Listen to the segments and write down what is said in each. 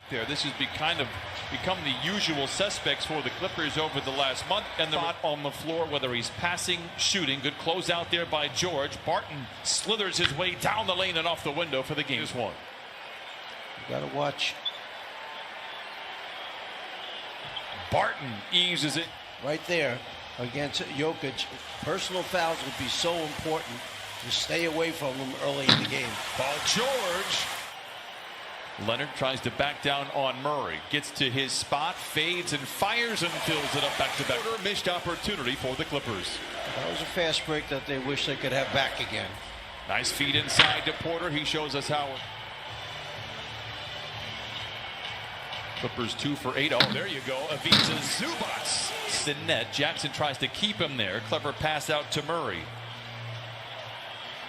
This has become the usual suspects for the Clippers over the last month. And the spot on the floor, whether he's passing, shooting. Good close out there by George. Barton slithers his way down the lane and off the window for the game. Here's one. You got to watch. Barton eases it. Right there against Jokic. Personal fouls would be so important to stay away from him early in the game. Paul George. Leonard tries to back down on Murray. Gets to his spot, fades and fires and fills it up back-to-back. Missed opportunity for the Clippers. That was a fast break that they wish they could have back again. Nice feed inside to Porter. He shows us how. Clippers 2 for 8. Oh, there you go. Ivica Zubac. The net. Jackson tries to keep him there. Clever pass out to Murray.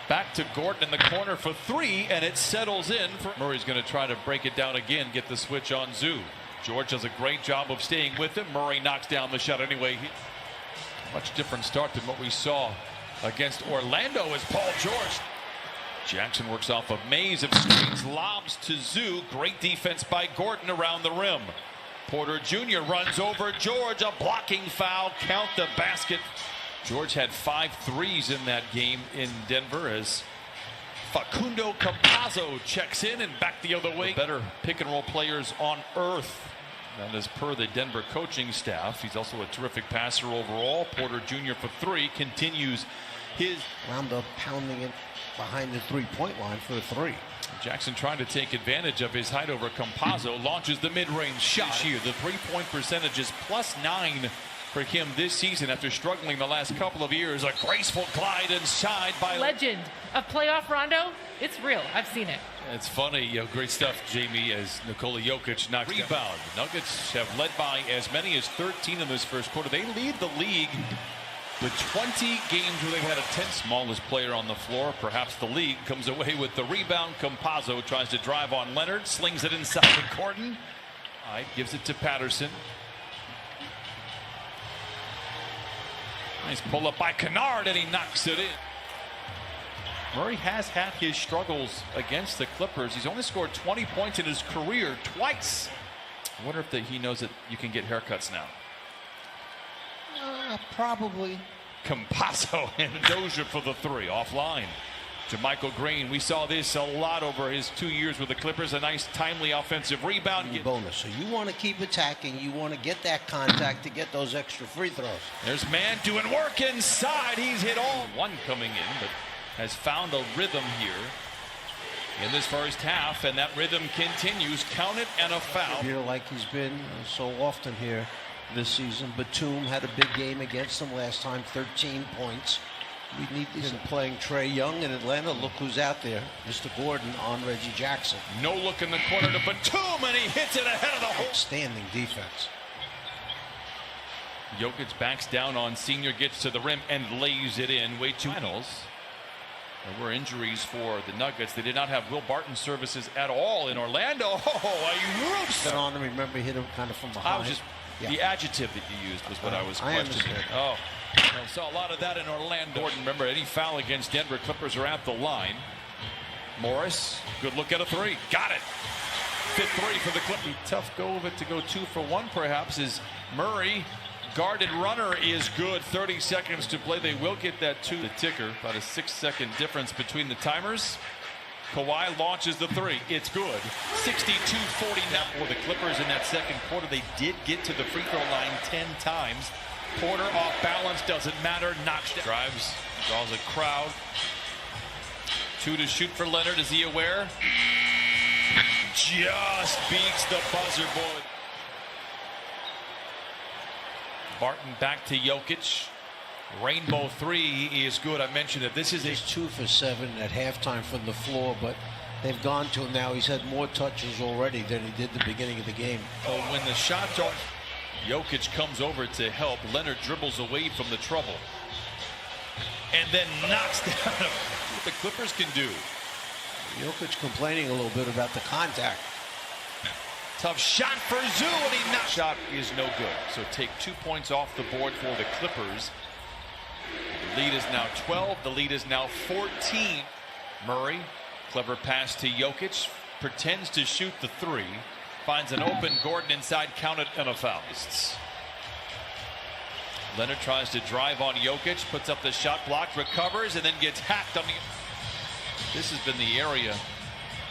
Back to Gordon in the corner for 3, and it settles in. Murray's going to try to break it down again, get the switch on Zoo. George does a great job of staying with him. Murray knocks down the shot anyway. Much different start than what we saw against Orlando as Paul George. Jackson works off a maze of screens, lobs to Zoo. Great defense by Gordon around the rim. Porter Jr. runs over George. A blocking foul. Count the basket. George had 5 threes in that game in Denver as Facundo Campazzo checks in and back the other way. The better pick and roll players on earth. That is per the Denver coaching staff. He's also a terrific passer overall. Porter Jr. for 3 continues his. Wound up pounding it behind the three-point line for a 3. Jackson trying to take advantage of his height over Campazzo. Launches the mid-range shot here. The 3-point percentage is +9 for him this season after struggling the last couple of years. A graceful glide inside by legend of playoff Rondo. It's real. I've seen it. It's funny, great stuff, Jamie, as Nikola Jokic knocks rebound. Nuggets have led by as many as 13 in this first quarter. They lead the league with 20 games where they've had a 10th smallest player on the floor. Perhaps the league comes away with the rebound. Campazzo tries to drive on Leonard, slings it inside to Gordon. Gives it to Patterson. Nice pull up by Kennard, and he knocks it in. Murray has had his struggles against the Clippers. He's only scored 20 points in his career twice. I wonder if he knows that you can get haircuts now. Probably. Campazzo and Dozier for the 3 offline. To Michael Green. We saw this a lot over his 2 years with the Clippers. A nice timely offensive rebound. Bonus. So you want to keep attacking. You want to get that contact to get those extra free throws. There's Mann doing work inside. He's hit all. One coming in, but has found a rhythm here in this first half, and that rhythm continues. Count it and a foul. Here like he's been so often here this season. Batum had a big game against them last time, 13 points. We need him playing Trae Young in Atlanta. Look who's out there. Mr. Gordon on Reggie Jackson. No look in the corner to Batum, and he hits it ahead of the hole. Outstanding defense. Jokic backs down on Senior, gets to the rim and lays it in. Way too finals. There were injuries for the Nuggets. They did not have Will Barton services at all in Orlando. Oh, a roof. Got on him. Remember, hit him kind of from behind. The adjective that you used was what I was questioning. I saw a lot of that in Orlando. Gordon, remember, any foul against Denver, Clippers are at the line. Morris, good look at a 3. Got it. 5th 3 for the Clippers. Tough go of it to go 2 for 1, perhaps, is Murray. Guarded runner is good. 30 seconds to play. They will get that 2. The ticker, about a 6-second difference between the timers. Kawhi launches the 3. It's good. 62-40 now for the Clippers in that second quarter. They did get to the free throw line 10 times. Porter off balance, doesn't matter. Knocks down. Drives, draws a crowd. 2 to shoot for Leonard. Is he aware? Just beats the buzzer board. Barton back to Jokic. Rainbow 3 is good. I mentioned that this is He's 2 for 7 at halftime from the floor, but they've gone to him now. He's had more touches already than he did the beginning of the game. So when the shots are, Jokic comes over to help. Leonard dribbles away from the trouble and then knocks down what the Clippers can do. Jokic complaining a little bit about the contact. Tough shot for Zoo, and he knocks. Shot is no good. So take 2 points off the board for the Clippers. The lead is now 12. The lead is now 14. Murray, clever pass to Jokic, pretends to shoot the 3. finds an open Gordon inside, counted and a foul. Leonard tries to drive on Jokic, puts up the shot block, recovers, and then gets hacked on the. This has been the area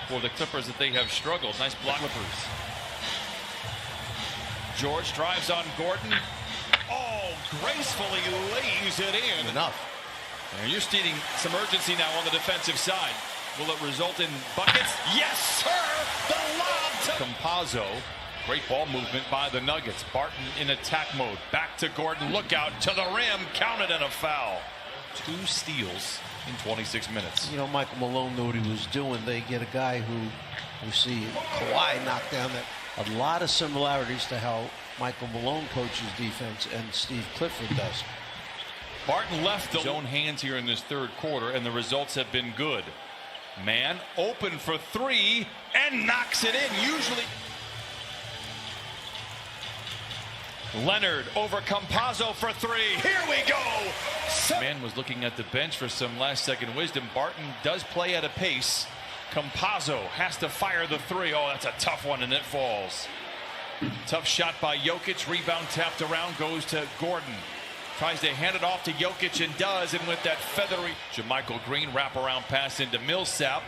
for the Clippers that they have struggled. Nice block. Clippers. George drives on Gordon. Oh, gracefully lays it in. Enough. And you're seeing some urgency now on the defensive side. Will it result in buckets? Yes, sir! The lob to Campazzo. Great ball movement by the Nuggets. Barton in attack mode. Back to Gordon. Look out to the rim. Counted and a foul. 2 steals in 26 minutes. You know, Michael Malone knew what he was doing. They get a guy who we see Kawhi knock down that. A lot of similarities to how Michael Malone coaches defense and Steve Clifford does. Barton left his own hands here in this third quarter, and the results have been good. Man open for 3 and knocks it in. Usually Leonard over Campazzo for 3. Here we go. Man was looking at the bench for some last-second wisdom. Barton does play at a pace. Campazzo has to fire the 3. Oh, that's a tough one, and it falls. Tough shot by Jokic. Rebound tapped around, goes to Gordon. Tries to hand it off to Jokic and does, and with that feathery JaMychal Green wraparound pass into Millsap.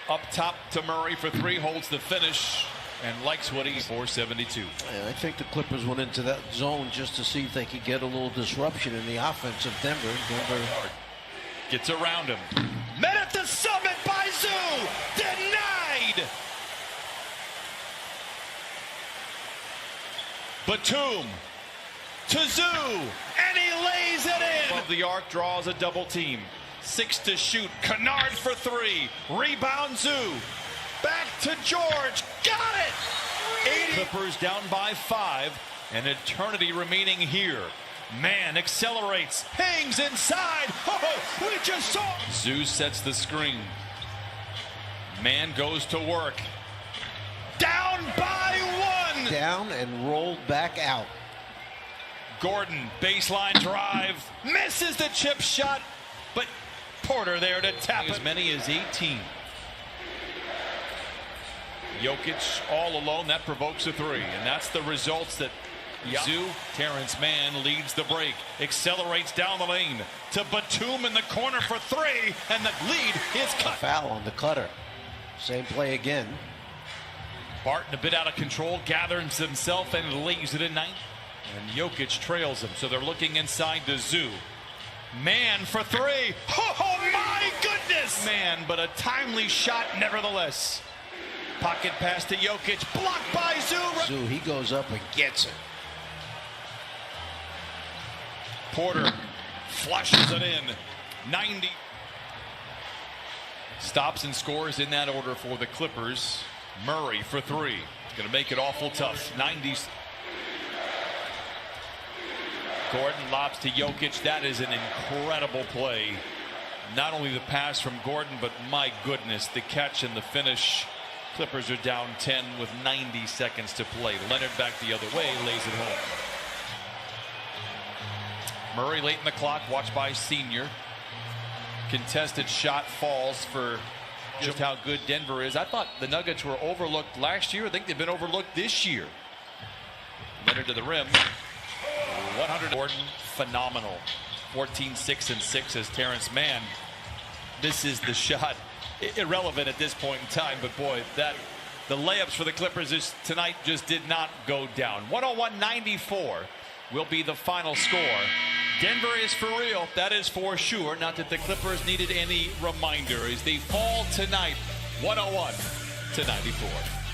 Up top to Murray for 3, holds the finish, and likes what he's 472. I think the Clippers went into that zone just to see if they could get a little disruption in the offense of Denver. Denver gets around him. Met at the summit by Zoo. Denied. Batum to Zoo, and he lays it in. Above the arc, draws a double team. 6 to shoot. Kennard for 3. Rebound Zoo. Back to George. Got it. 80. Clippers down by 5. An eternity remaining here. Man accelerates. Hangs inside. Oh, we just saw. Zoo sets the screen. Man goes to work. Down by 1. Down and rolled back out. Gordon, baseline drive, misses the chip shot, but Porter there to tap as many as 18. Jokic all alone, that provokes a 3, and that's the results that Zoo. Terrence Mann leads the break, accelerates down the lane to Batum in the corner for 3, and the lead is cut. Foul on the cutter. Same play again. Barton a bit out of control, gathers himself and lays it in 9. And Jokic trails him, so they're looking inside to Zoo. Man for 3. Oh my goodness! Man, but a timely shot nevertheless. Pocket pass to Jokic, blocked by Zoo. Zoo, he goes up and gets it. Porter flushes it in. 90. Stops and scores in that order for the Clippers. Murray for 3. Going to make it awful tough. 90s. Gordon lobs to Jokic. That is an incredible play. Not only the pass from Gordon, but my goodness, the catch and the finish. Clippers are down 10 with 90 seconds to play. Leonard back the other way, lays it home. Murray late in the clock, watched by Senior. Contested shot falls for just how good Denver is. I thought the Nuggets were overlooked last year. I think they've been overlooked this year. Leonard to the rim. 100. Gordon, phenomenal. 14, 6, and 6 as Terrence Mann. This is the shot. Irrelevant at this point in time, but boy, the layups for the Clippers tonight just did not go down. 101-94 will be the final score. Denver is for real, that is for sure. Not that the Clippers needed any reminder as they fall tonight, 101-94.